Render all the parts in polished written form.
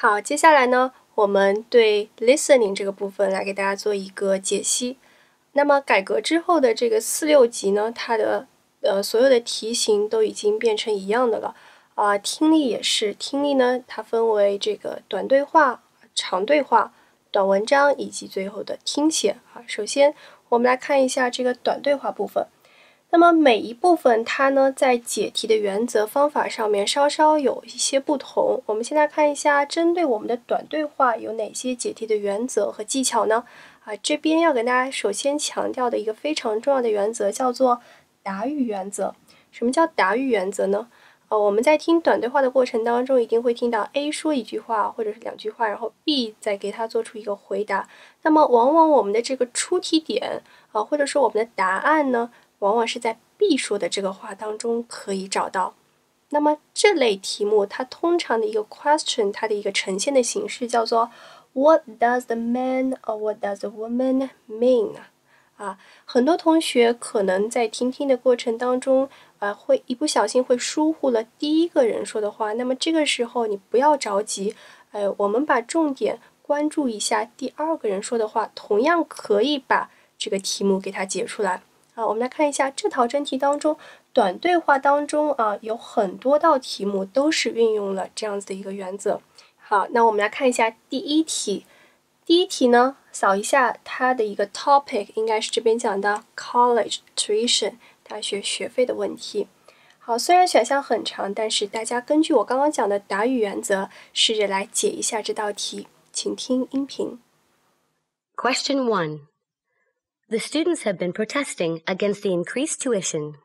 好，接下来呢，我们对 listening 这个部分来给大家做一个解析。那么改革之后的这个4、6级呢，它的所有的题型都已经变成一样的了听力也是，听力呢它分为这个短对话、长对话、短文章以及最后的听写首先我们来看一下这个短对话部分。那么每一部分它呢在解题的原则方法上面稍稍有一些不同。我们先来看一下针对我们的短对话有哪些解题的原则和技巧呢？这边要跟大家首先强调的一个非常重要的原则叫做答语原则。什么叫答语原则呢？我们在听短对话的过程当中一定会听到 A 说一句话或者是2句话，然后 B 再给他做出一个回答。那么往往我们的这个出题点或者说我们的答案呢往往是在 B 说的这个话当中可以找到。那么这类题目它通常的一个 question 它的一个呈现的形式叫做 What does the man or what does the woman mean? 很多同学可能在听的过程当中会一不小心会疏忽了第一个人说的话，那么这个时候你不要着急我们把重点关注一下第二个人说的话，同样可以把这个题目给它解出来我们来看一下这套真题当中短对话当中有很多道题目都是运用了这样子的一个原则。好，那我们来看一下第一题。第一题呢，扫一下它的一个 topic 应该是这边讲的 college tuition 大学学费的问题。好，虽然选项很长，但是大家根据我刚刚讲的答语原则试着来解一下这道题，请听音频。 Question 1.The students have been protesting against the increased tuition.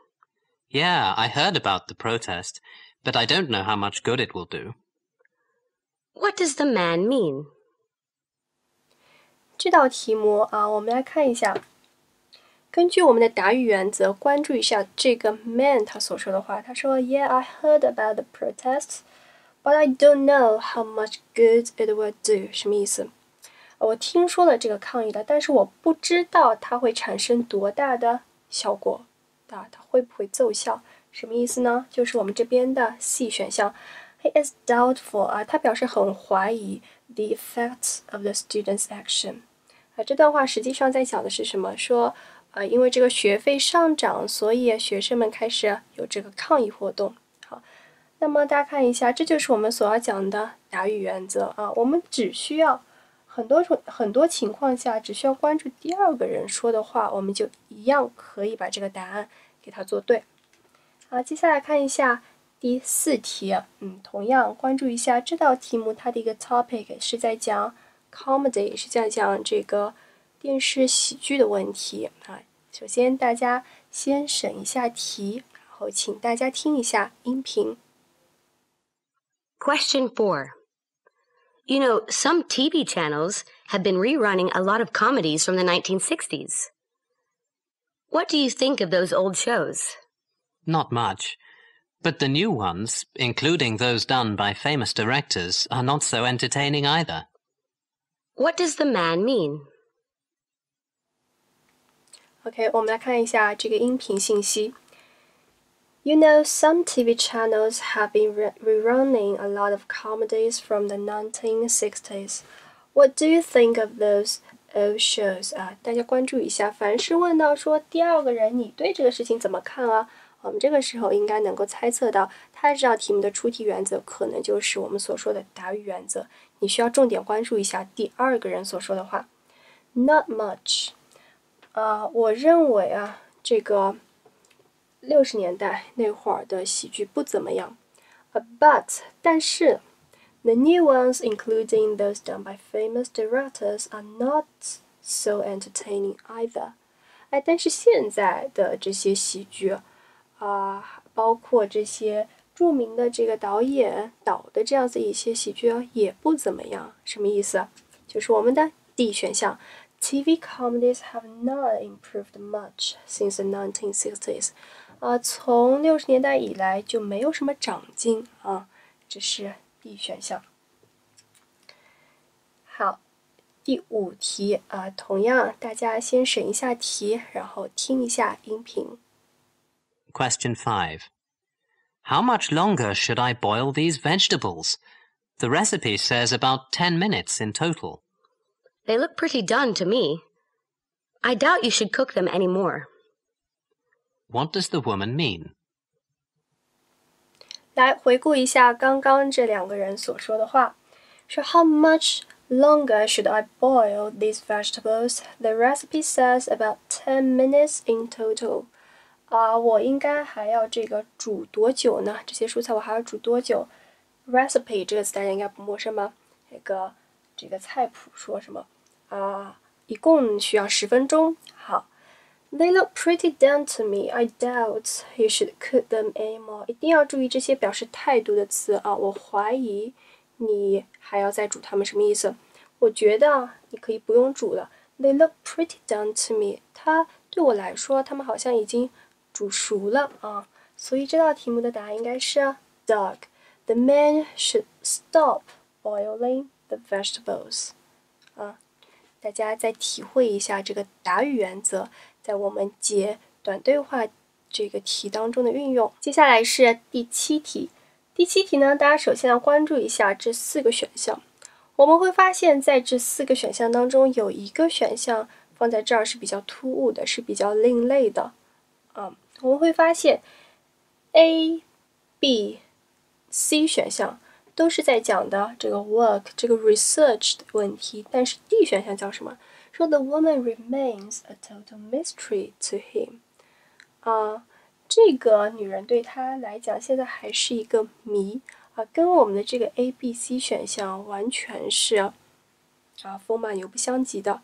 Yeah, I heard about the protest, but I don't know how much good it will do. What does the man mean? 这道题目我们来看一下。根据我们的答语原则，关注一下这个 man 他所说的话。他说 Yeah, I heard about the protests, but I don't know how much good it will do. 什么意思？我听说了这个抗议了，但是我不知道它会产生多大的效果它会不会奏效？什么意思呢？就是我们这边的 C 选项 He is doubtful 他表示很怀疑 the effects of the students' action 这段话实际上在讲的是什么？说因为这个学费上涨，所以学生们开始有这个抗议活动。好，那么大家看一下，这就是我们所要讲的答语原则我们只需要很多情况下只需要关注第二个人说的话，我们就一样可以把这个答案给它做对。好，接下来看一下第4题同样关注一下这道题目，它的一个 topic 是在讲 comedy， 是在讲这个电视喜剧的问题首先大家先审一下题，然后请大家听一下音频。 Question 4.You know, some TV channels have been rerunning a lot of comedies from the 1960s. What do you think of those old shows? Not much. But the new ones, including those done by famous directors, are not so entertaining either. What does the man mean? OK， 我们来看一下这个音频信息。You know, some TV channels have been rerunning a lot of comedies from the 1960s. What do you think of those old shows? 大家关注一下，凡是问到说第二个人你对这个事情怎么看我们这个时候应该能够猜测到，他这道题目的出题原则可能就是我们所说的答语原则。你需要重点关注一下第二个人所说的话。Not much. 我认为这个60年代那会儿的喜剧不怎么样but 但是 the new ones including those done by famous directors are not so entertaining either 但是现在的这些喜剧包括这些著名的这个导演导的这样子一些喜剧也不怎么样。什么意思？就是我们的 D 选项TV comedies have not improved much since the 1960s. 从60年代以来就没有什么长进这是 D 选项。好，第5题同样大家先审一下题，然后听一下音频。Question 5. How much longer should I boil these vegetables? The recipe says about 10 minutes in total. They look pretty done to me. I doubt you should cook them any more. What does the woman mean? 来回顾一下刚刚这两个人所说的话，说 How much longer should I boil these vegetables? The recipe says about 10 minutes in total. 我应该还要这个煮多久呢？这些蔬菜我还要煮多久 ？Recipe 这个词大家应该不陌生吧？这个菜谱说什么？一共需要10分钟。好。They look pretty done to me. I doubt you should cook them anymore. 一定要注意这些表示态度的词啊！我怀疑你还要再煮它们，什么意思？我觉得你可以不用煮了。They look pretty done to me. 它对我来说，它们好像已经煮熟了啊！所以这道题目的答案应该是 Doug. The man should stop boiling the vegetables. 大家再体会一下这个答语原则在我们解短对话这个题当中的运用。接下来是第7题。第7题呢，大家首先要关注一下这4个选项。我们会发现在这4个选项当中，有一个选项放在这儿是比较突兀的，是比较另类的。我们会发现 A、B、C 选项都是在讲的这个 work 这个 research 的问题，但是 D 选项叫什么？说 the woman remains a total mystery to him。这个女人对他来讲现在还是一个谜跟我们的这个 A、B、C 选项完全是风马牛不相及的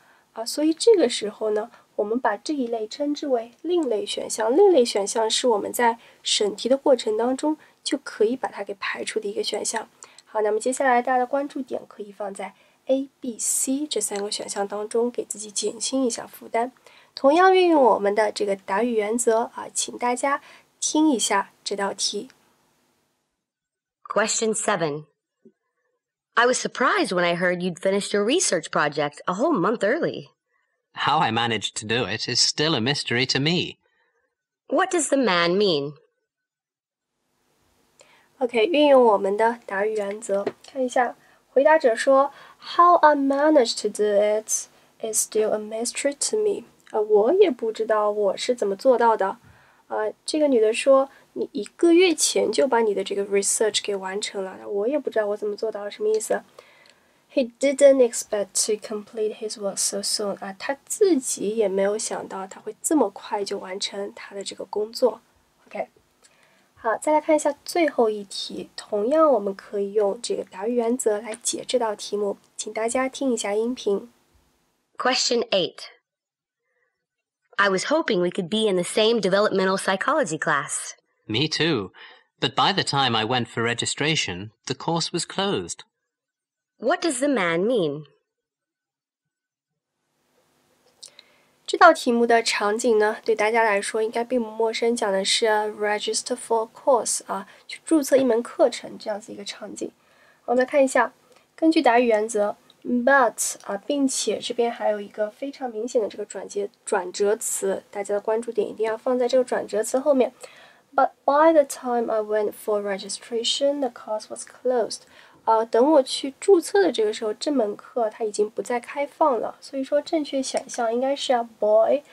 所以这个时候呢，我们把这一类称之为另类选项。另类选项是我们在审题的过程当中就可以把它给排除的一个选项。好，那么接下来大家的关注点可以放在 A、B、C 这3个选项当中，给自己减轻一下负担。同样运用我们的这个答语原则请大家听一下这道题。Question 7. I was surprised when I heard you'd finished your research project a whole month early. How I managed to do it is still a mystery to me. What does the man mean? OK， 运用我们的答语原则，看一下，回答者说 How I managed to do it is still a mystery to me。我也不知道我是怎么做到的。这个女的说，你1个月前就把你的这个 research 给完成了，我也不知道我怎么做到的，什么意思 ？He didn't expect to complete his work so soon。他自己也没有想到他会这么快就完成他的这个工作。OK。好，再来看一下最后一题，同样我们可以用这个答语原则来解这道题目，请大家听一下音频。Question 8. I was hoping we could be in the same developmental psychology class. Me too. But by the time I went for registration, the course was closed. What does the man mean? 这道题目的场景呢，对大家来说应该并不陌生，讲的是 register for a course 去注册一门课程这样子一个场景。我们来看一下，根据答语原则 ，but 并且这边还有一个非常明显的这个转折词，大家的关注点一定要放在这个转折词后面。But by the time I went for registration, the course was closed. 等我去注册的这个时候，这门课它已经不再开放了。所以说，正确选项应该是boy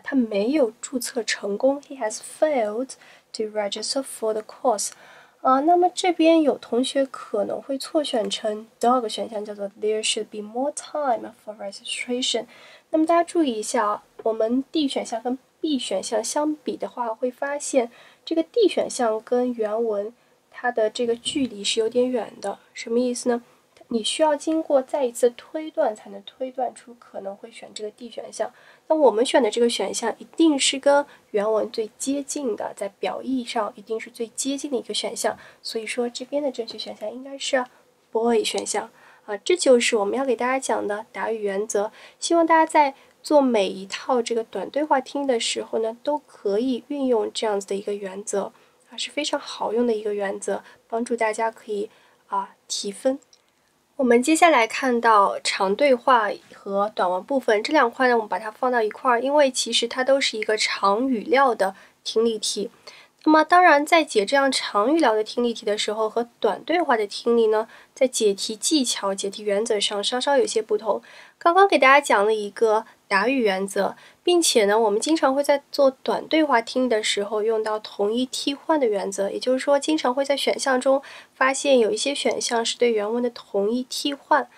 他没有注册成功 ，he has failed to register for the course。那么这边有同学可能会错选成 dog 选项，叫做 there should be more time for registration。那么大家注意一下我们 D 选项跟 B 选项相比的话，会发现这个 D 选项跟原文它的这个距离是有点远的，什么意思呢？你需要经过再一次推断才能推断出可能会选这个 D 选项。那我们选的这个选项一定是跟原文最接近的，在表意上一定是最接近的一个选项。所以说这边的正确选项应该是 boy 选项这就是我们要给大家讲的答语原则。希望大家在做每一套这个短对话听的时候呢，都可以运用这样子的一个原则是非常好用的一个原则，帮助大家可以提分。我们接下来看到长对话和短文部分这两块呢，我们把它放到一块儿，因为其实它都是一个长语料的听力题。那么当然，在解这样长语聊的听力题的时候，和短对话的听力呢，在解题技巧、解题原则上稍稍有些不同。刚刚给大家讲了一个答语原则，并且呢，我们经常会在做短对话听力的时候用到同一替换的原则，也就是说，经常会在选项中发现有一些选项是对原文的同一替换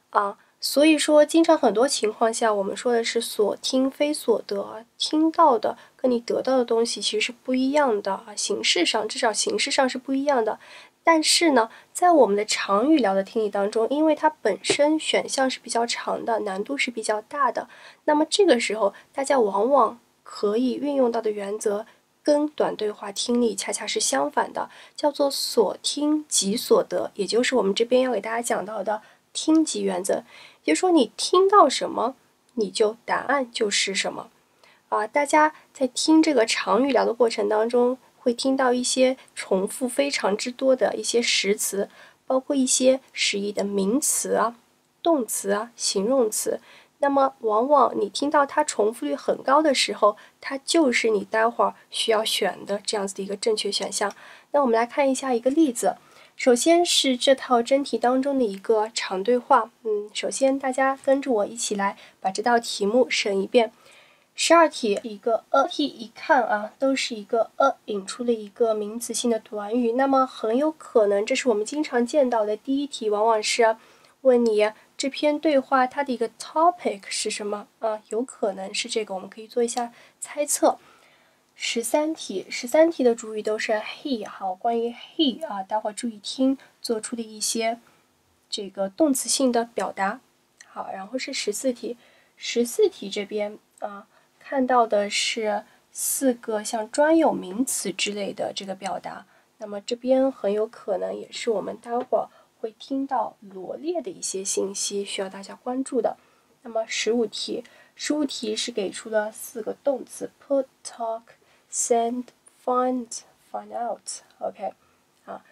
啊。所以说，经常很多情况下，我们说的是所听非所得，听到的跟你得到的东西其实是不一样的啊，形式上至少形式上是不一样的。但是呢，在我们的长语聊的听力当中，因为它本身选项是比较长的，难度是比较大的，那么这个时候大家往往可以运用到的原则跟短对话听力恰恰是相反的，叫做所听即所得，也就是我们这边要给大家讲到的听即原则。也就是说，你听到什么，你就答案就是什么啊！大家在听这个长语聊的过程当中，会听到一些重复非常之多的一些实词，包括一些实义的名词啊、动词啊、形容词。那么，往往你听到它重复率很高的时候，它就是你待会儿需要选的这样子的一个正确选项。那我们来看一下一个例子。首先是这套真题当中的一个长对话，首先大家跟着我一起来把这道题目审一遍。12题一个题一看啊，都是一个引出了一个名词性的短语，那么很有可能这是我们经常见到的第一题，往往是问你这篇对话它的一个 topic 是什么啊？有可能是这个，我们可以做一下猜测。13题的主语都是 he， 好，关于 he 啊，待会儿注意听做出的一些这个动词性的表达。好，然后是14题这边啊，看到的是4个像专有名词之类的这个表达，那么这边很有可能也是我们待会儿会听到罗列的一些信息，需要大家关注的。那么15题是给出了4个动词 put talk、send、find out。OK， 啊，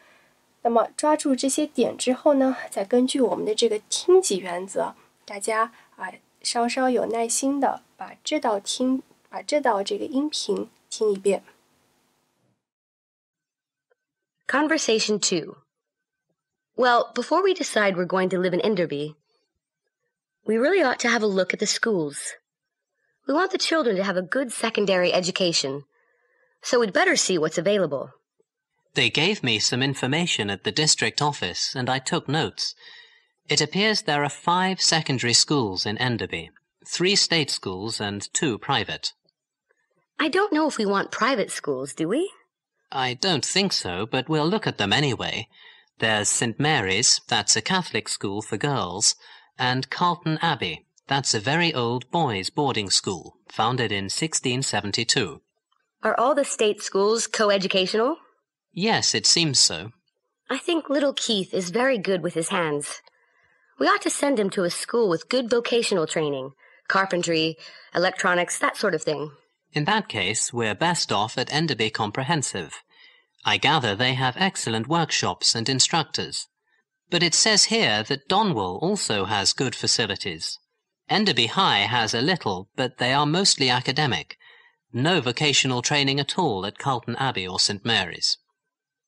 那么抓住这些点之后呢，再根据我们的这个听即原则，大家稍稍有耐心的把这道这个音频听一遍。Conversation 2. Well, before we decide we're going to live in Enderby, we really ought to have a look at the schools. We want the children to have a good secondary education, so we'd better see what's available. They gave me some information at the district office, and I took notes. It appears there are 5 secondary schools in Enderby, 3 state schools and 2 private. I don't know if we want private schools, do we? I don't think so, but we'll look at them anyway. There's St. Mary's, that's a Catholic school for girls, and Carlton Abbey, that's a very old boys' boarding school, founded in 1672. Are all the state schools co-educational? Yes, it seems so. I think little Keith is very good with his hands. We ought to send him to a school with good vocational training, carpentry, electronics, that sort of thing. In that case, we're best off at Enderby Comprehensive. I gather they have excellent workshops and instructors. But it says here that Donwell also has good facilities. Enderby High has a little, but they are mostly academic. No vocational training at all at Carlton Abbey or St. Mary's.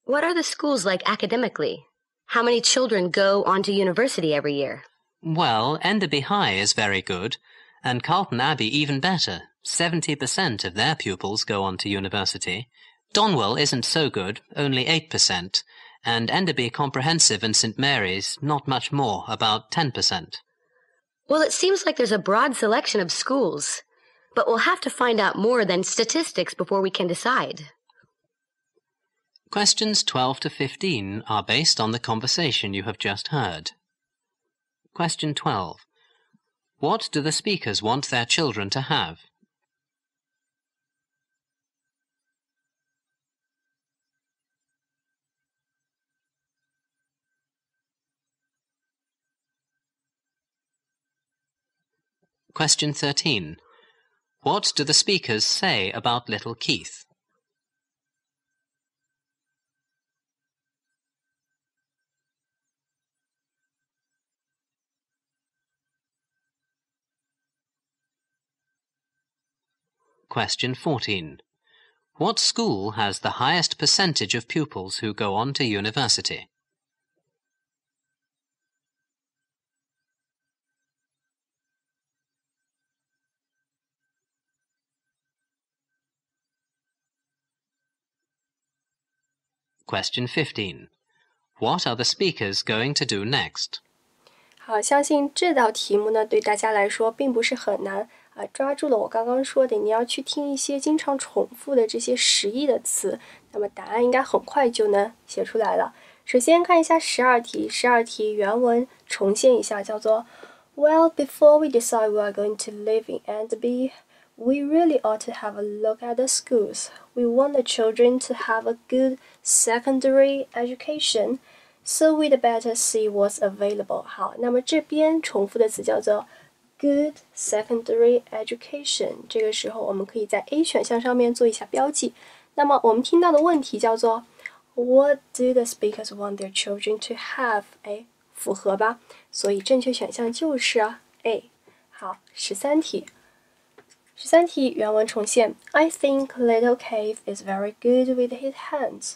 What are the schools like academically? How many children go on to university every year? Well, Enderby High is very good, and Carlton Abbey even better. 70% of their pupils go on to university. Donwell isn't so good, only 8%, and Enderby Comprehensive and St. Mary's not much more, about 10%. Well, it seems like there's a broad selection of schools, but we'll have to find out more than statistics before we can decide. Questions 12 to 15 are based on the conversation you have just heard. Question 12. What do the speakers want their children to have? Question 13. What do the speakers say about little Keith? Question 14. What school has the highest percentage of pupils who go on to university? Question 15. What are the speakers going to do next? 好，相信这道题目呢，对大家来说并不是很难啊。抓住了我刚刚说的，你要去听一些经常重复的这些实义的词，那么答案应该很快就能写出来了。首先看一下12题，12题原文重现一下，叫做 Well, before we decide we are going to live in Enderby, we really ought to have a look at the schools. We want the children to have a good secondary education, so we'd better see what's available. 好，那么这边重复的词叫做 good secondary education。这个时候我们可以在 A 选项上面做一下标记。那么我们听到的问题叫做 What do the speakers want their children to have？ 哎，符合吧？所以正确选项就是 A。好，13题。13题原文重现 I think little Cave is very good with his hands.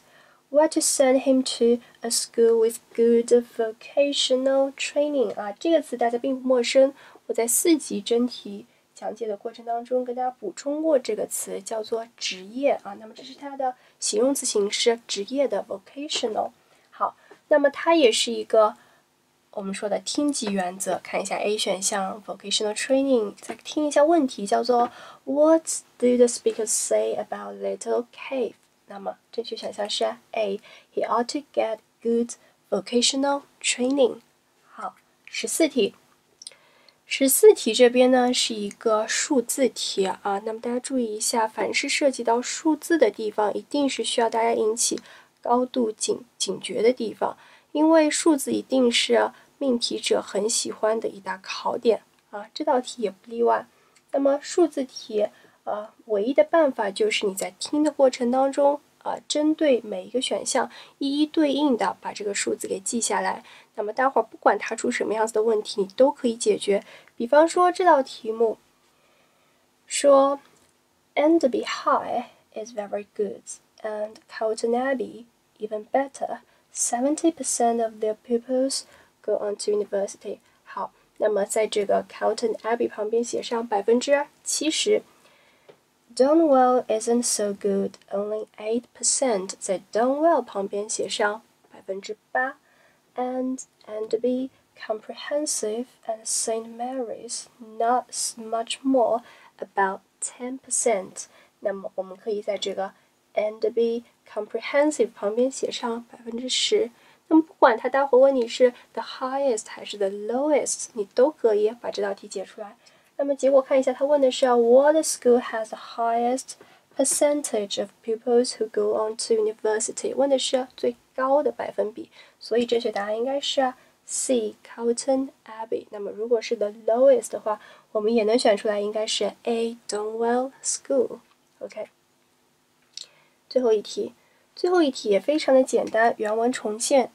Where to send him to a school with good vocational training 啊，这个词大家并不陌生。我在4级真题讲解的过程当中跟大家补充过这个词，叫做职业啊。那么这是它的形容词形式，职业的 vocational。好，那么它也是一个我们说的听级原则。看一下 A 选项 vocational training， 再听一下问题，叫做 What do the speakers say about little Cave？那么正确选项是 A. He ought to get good vocational training. 好，14题。14题这边呢是一个数字题啊，那么大家注意一下，凡是涉及到数字的地方，一定是需要大家引起高度警觉的地方，因为数字一定是命题者很喜欢的一大考点啊，这道题也不例外。那么数字题唯一的办法就是你在听的过程当中针对每一个选项一一对应的把这个数字给记下来。那么待会儿不管它出什么样子的问题，你都可以解决。比方说这道题目说 Enderby High is very good and Carlton Abbey even better. 70% of their pupils go on to university. 好，那么在这个 Carlton Abbey 旁边写上70%。Donwell isn't so good, only 8%. 在 Donwell 旁边写上8%。And Enderby Comprehensive and St. Mary's not much more, about 10%. 那么我们可以在这个 Enderby Comprehensive 旁边写上10%。那么不管他待会问你是 the highest 还是 the lowest， 你都可以把这道题解出来。那么结果看一下，他问的是What school has the highest percentage of pupils who go on to university？ 问的是最高的百分比，所以正确答案应该是C Carlton Abbey。那么如果是 the lowest 的话，我们也能选出来，应该是 A Donwell School。OK， 最后一题也非常的简单，原文重现。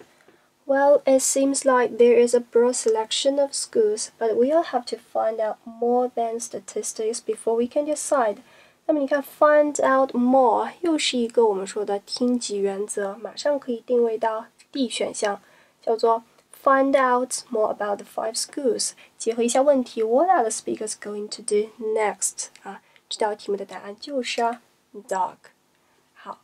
Well, it seems like there is a broad selection of schools, but we'll have to find out more than statistics before we can decide. 那么你看 find out more 又是一个我们说的听级原则，马上可以定位到 D 选项，叫做 find out more about the 5 schools。结合一下问题 What are the speakers going to do next？ 啊，这道题目的答案就是 dog。好，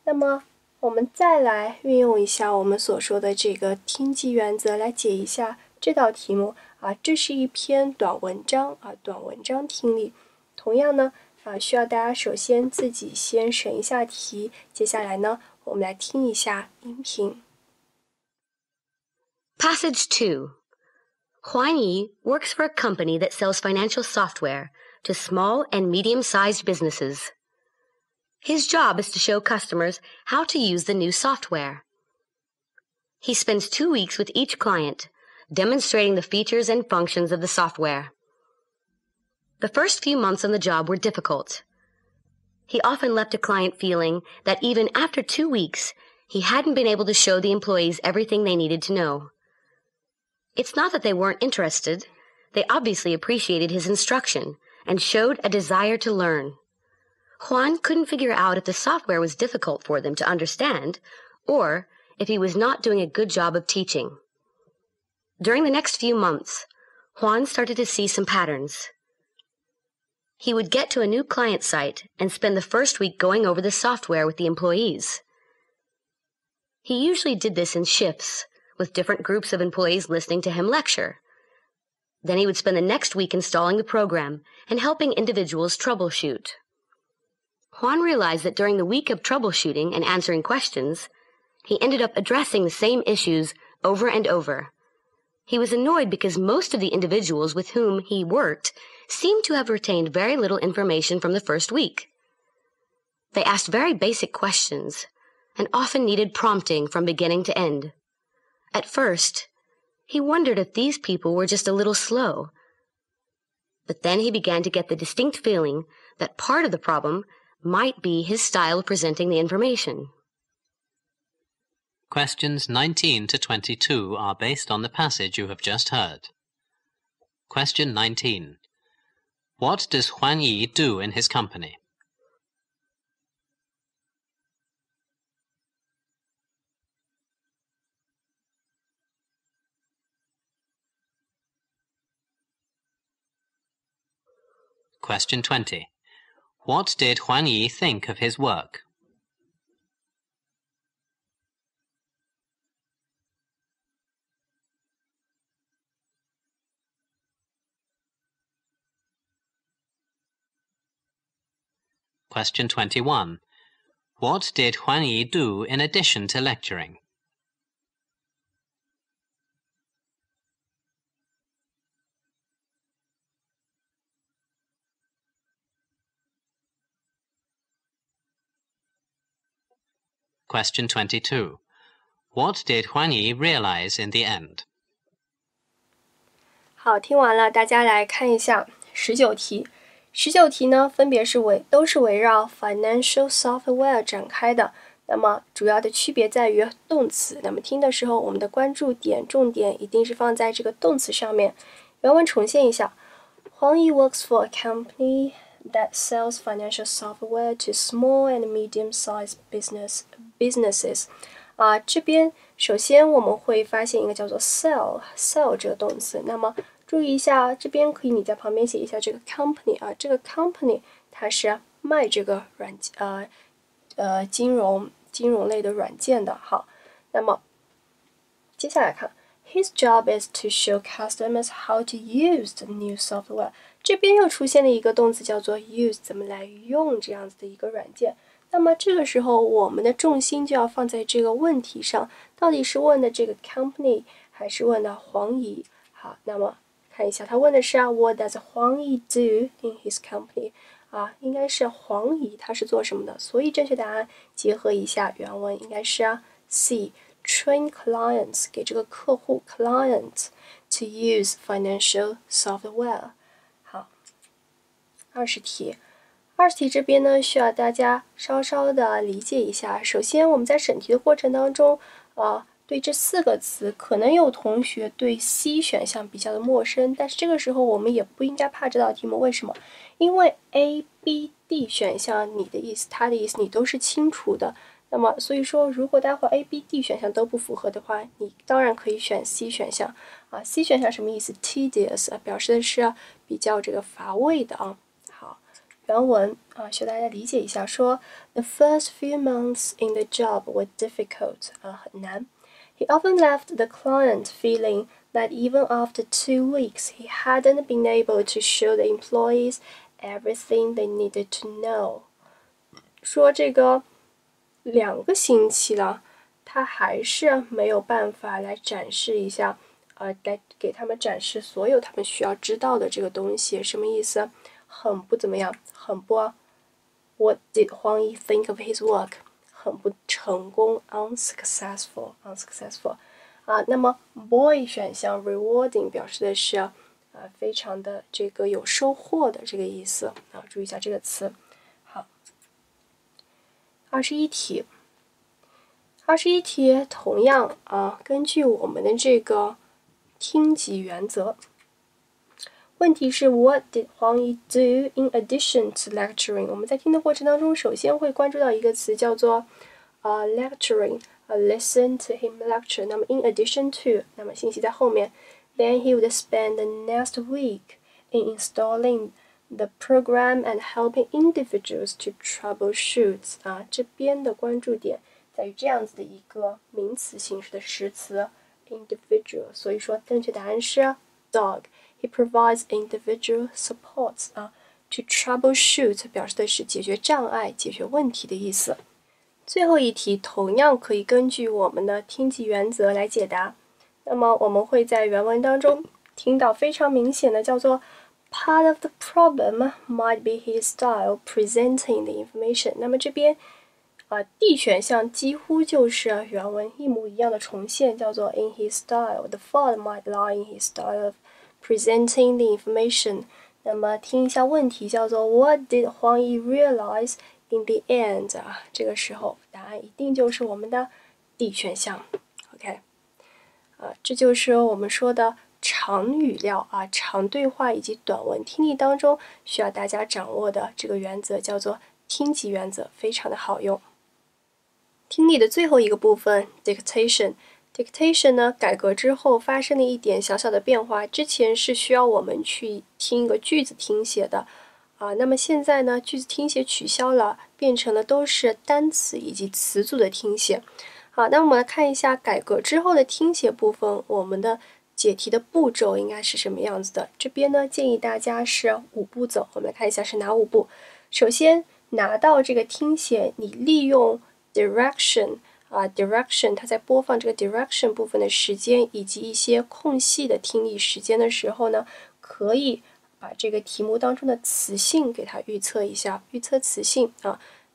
那么我们再来运用一下我们所说的这个听级原则来解一下这道题目啊，这是一篇短文章啊，短文章听力。同样呢需要大家首先自己先审一下题，接下来呢我们来听一下音频。Passage 2. Huan Yi works for a company that sells financial software to small and medium-sized businesses. His job is to show customers how to use the new software. He spends 2 weeks with each client, demonstrating the features and functions of the software. The first few months on the job were difficult. He often left a client feeling that even after 2 weeks, he hadn't been able to show the employees everything they needed to know. It's not that they weren't interested. They obviously appreciated his instruction and showed a desire to learn. Juan couldn't figure out if the software was difficult for them to understand or if he was not doing a good job of teaching. During the next few months, Juan started to see some patterns. He would get to a new client site and spend the first week going over the software with the employees. He usually did this in shifts, with different groups of employees listening to him lecture. Then he would spend the next week installing the program and helping individuals troubleshoot. Juan realized that during the week of troubleshooting and answering questions, he ended up addressing the same issues over and over. He was annoyed because most of the individuals with whom he worked seemed to have retained very little information from the first week. They asked very basic questions and often needed prompting from beginning to end. At first, he wondered if these people were just a little slow. But then he began to get the distinct feeling that part of the problem might be his style of presenting the information. Questions 19 to 22 are based on the passage you have just heard. Question 19. What does Huang Yi do in his company? Question 20. What did Huang Yi think of his work? Question 21. What did Huang Yi do in addition to lecturing? Question 22. What did Huang Yi realize in the end? 好，听完了，大家来看一下19题。19题呢，分别都是围绕 financial software 展开的。那么主要的区别在于动词。那么听的时候，我们的关注点、重点一定是放在这个动词上面。原文重现一下：Huang Yi works for a company that sells financial software to small and medium-sized businesses. 这边首先我们会发现一个叫做 sell 这个动词。那么注意一下，这边可以你在旁边写一下这个 company 这个 company 它是卖这个金融类的软件的。好，那么接下来看 ，His job is to show customers how to use the new software。这边又出现了一个动词叫做 use， 怎么来用这样子的一个软件。那么这个时候，我们的重心就要放在这个问题上，到底是问的这个 company 还是问的黄姨？好，那么看一下，他问的是What does Huang Yi do in his company？ 应该是黄姨他是做什么的？所以正确答案结合一下原文，应该是C train clients 给这个客户 client to use financial software。好，20题。20题这边呢，需要大家稍稍的理解一下。首先，我们在审题的过程当中，对这4个词，可能有同学对 C 选项比较的陌生，但是这个时候我们也不应该怕这道题目。为什么？因为 A、B、D 选项，你的意思、他的意思，你都是清楚的。那么，所以说，如果待会 A、B、D 选项都不符合的话，你当然可以选 C 选项。C 选项什么意思 ？tedious 表示的是比较这个乏味的啊。原文需要大家理解一下，说 The first few months in the job were difficult 很难。He often left the client feeling that even after 2 weeks he hadn't been able to show the employees everything they needed to know。说这个2个星期了，他还是没有办法来展示一下，来给他们展示所有他们需要知道的这个东西，什么意思？很不怎么样，很不 What did Huang Yi think of his work？ 很不成功 unsuccessful。那么 boy 选项 rewarding 表示的是非常的这个有收获的这个意思注意一下这个词。好，21题。21题同样根据我们的这个听级原则。问题是 What did 黄奕 do in addition to lecturing？ 我们在听的过程当中，首先会关注到一个词叫做lecturing。listen to him lecture。那么 in addition to， 那么信息在后面。Then he would spend the next week in installing the program and helping individuals to troubleshoot。这边的关注点在于这样子的一个名词形式的实词 individual， 所以说正确答案是 dog。He provides individual supports to troubleshoot 表示的是解决障碍、解决问题的意思。最后一题同样可以根据我们的听记原则来解答。那么我们会在原文当中听到非常明显的叫做 Part of the problem might be his style presenting the information。那么这边D 选项几乎就是原文一模一样的重现，叫做 in his style。The fault might lie in his style of presenting the information。那么听一下问题，叫做 What did 黄奕 realize in the end？ 这个时候答案一定就是我们的 D 选项。OK， 这就是我们说的长语料长对话以及短文听力当中需要大家掌握的这个原则，叫做听记原则，非常的好用。听力的最后一个部分 dictation。dictation 呢，改革之后发生了一点小小的变化。之前是需要我们去听一个句子听写的那么现在呢，句子听写取消了，变成了都是单词以及词组的听写。好，那我们来看一下改革之后的听写部分，我们的解题的步骤应该是什么样子的？这边呢，建议大家是5步走。我们来看一下是哪5步。首先拿到这个听写，你利用 direction direction 它在播放这个 direction 部分的时间以及一些空隙的听力时间的时候呢，可以把这个题目当中的词性给它预测一下，预测词性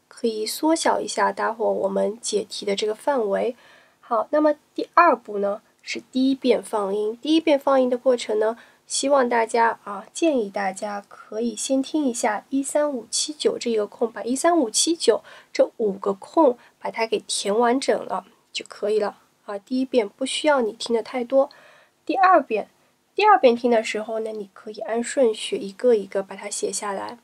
可以缩小一下待会我们解题的这个范围。好，那么第2步呢是第一遍放音。第一遍放音的过程呢，希望大家建议大家可以先听一下13579这一个空，把13579这5个空把它给填完整了就可以了第一遍不需要你听的太多。第二遍听的时候呢，你可以按顺序一个一个把它写下来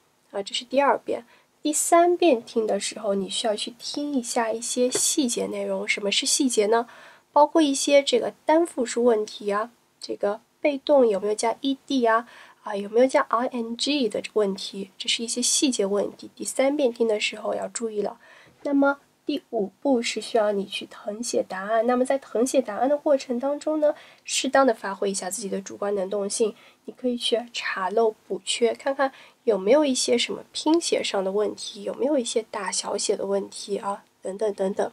这是第2遍。第3遍听的时候，你需要去听一下一些细节内容。什么是细节呢？包括一些这个单复数问题这个被动有没有加 ed 有没有加 ing 的问题，这是一些细节问题。第3遍听的时候要注意了。那么第5步是需要你去誊写答案。那么在誊写答案的过程当中呢，适当的发挥一下自己的主观能动性，你可以去查漏补缺，看看有没有一些什么拼写上的问题，有没有一些大小写的问题等等等等。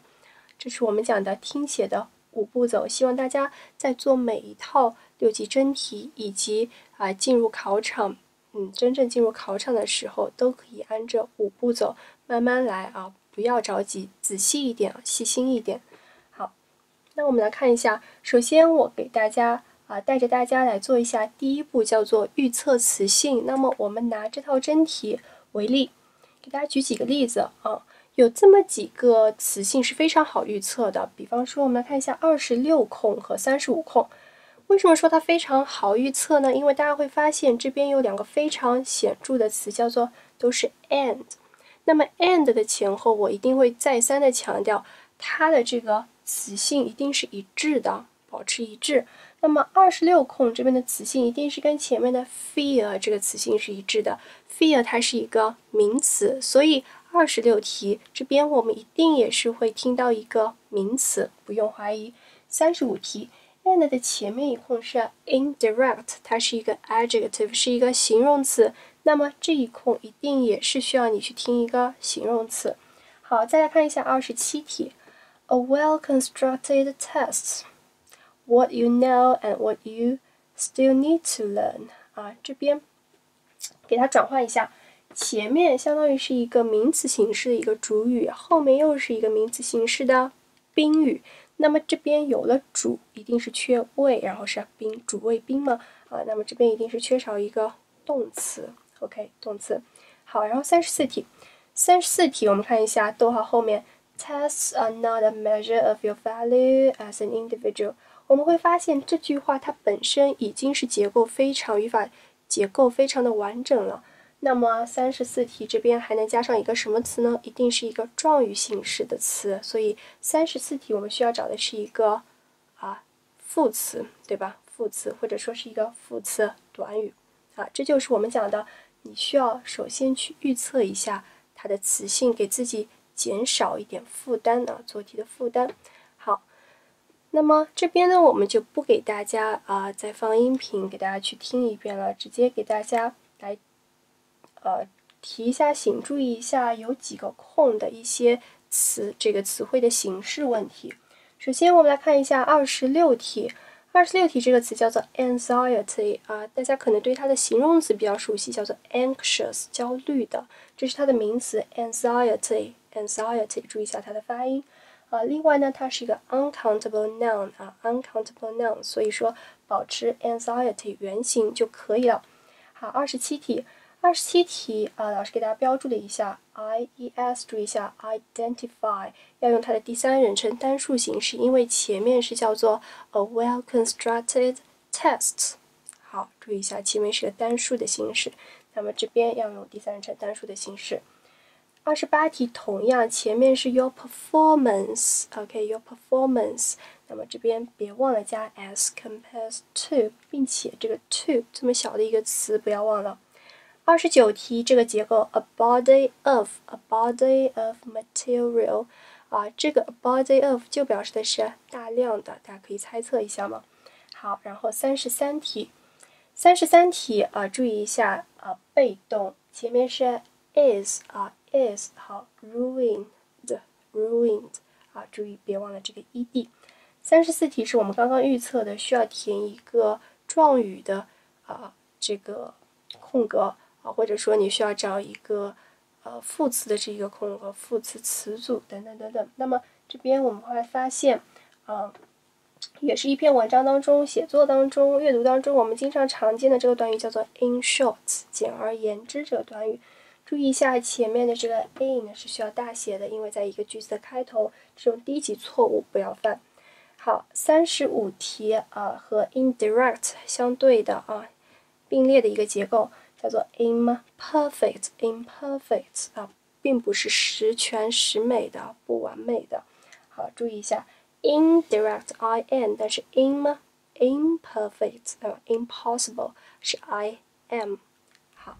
这是我们讲的听写的5步走，希望大家在做每一套6级真题以及进入考场真正进入考场的时候，都可以按这5步走慢慢来不要着急，仔细一点细心一点。好，那我们来看一下，首先我给大家带着大家来做一下第一步，叫做预测词性。那么我们拿这套真题为例，给大家举几个例子有这么几个词性是非常好预测的，比方说我们来看一下26空和35空。为什么说它非常好预测呢？因为大家会发现这边有2个非常显著的词，叫做都是 and。那么 and 的前后，我一定会再三的强调，它的这个词性一定是一致的，保持一致。那么26空这边的词性一定是跟前面的 fear 这个词性是一致的。fear 它是一个名词，所以26题这边我们一定也是会听到一个名词，不用怀疑。35题 and 的前面一空是 indirect， 它是一个 adjective， 是一个形容词。那么这一空一定也是需要你去听一个形容词。好，再来看一下27题 A well-constructed test What you know and what you still need to learn 这边给它转换一下，前面相当于是一个名词形式的一个主语，后面又是一个名词形式的宾语。那么这边有了主，一定是缺谓，然后是宾，主谓宾嘛那么这边一定是缺少一个动词。OK， 动词。好，然后34题我们看一下逗号后面 Tests are not a measure of your value as an individual。我们会发现这句话它本身已经是结构非常、语法结构非常的完整了。那么34题这边还能加上一个什么词呢？一定是一个状语形式的词，所以34题我们需要找的是一个副词，对吧？副词或者说是一个副词短语这就是我们讲的，你需要首先去预测一下它的词性，给自己减少一点负担做题的负担。好，那么这边呢，我们就不给大家再放音频给大家去听一遍了，直接给大家来提一下醒，注意一下有几个空的一些词，这个词汇的形式问题。首先我们来看一下26题。26题这个词叫做 anxiety 大家可能对它的形容词比较熟悉，叫做 anxious 焦虑的，这是它的名词 anxiety， 注意一下它的发音另外呢，它是一个 uncountable noun uncountable noun， 所以说保持 anxiety 原形就可以了。好，27题。27题老师给大家标注了一下 IES， 注意一下 identify 要用它的第三人称单数形式，因为前面是叫做 a well-constructed test。好，注意一下前面是个单数的形式，那么这边要用第三人称单数的形式。28题同样前面是 your performance， your performance， 那么这边别忘了加 as compared to， 并且这个 to 这么小的一个词不要忘了。29题这个结构 a body of material 这个 a body of 就表示的是大量的，大家可以猜测一下吗？好，然后33题注意一下被动前面是 is 好 ruined 注意别忘了这个 ed。34题是我们刚刚预测的，需要填一个状语的这个空格或者说你需要找一个副词的这一个空格，副词词组等等等等。那么这边我们会发现也是一篇文章当中、写作当中、阅读当中我们经常常见的这个短语叫做 in short， 简而言之这个短语。注意一下前面的这个 in 是需要大写的，因为在一个句子的开头，这种低级错误不要犯。好，35题和 indirect 相对的并列的一个结构叫做 imperfect 并不是十全十美的，不完美的。好，注意一下 indirect in， 但是 imperfect impossible 是 I am。好。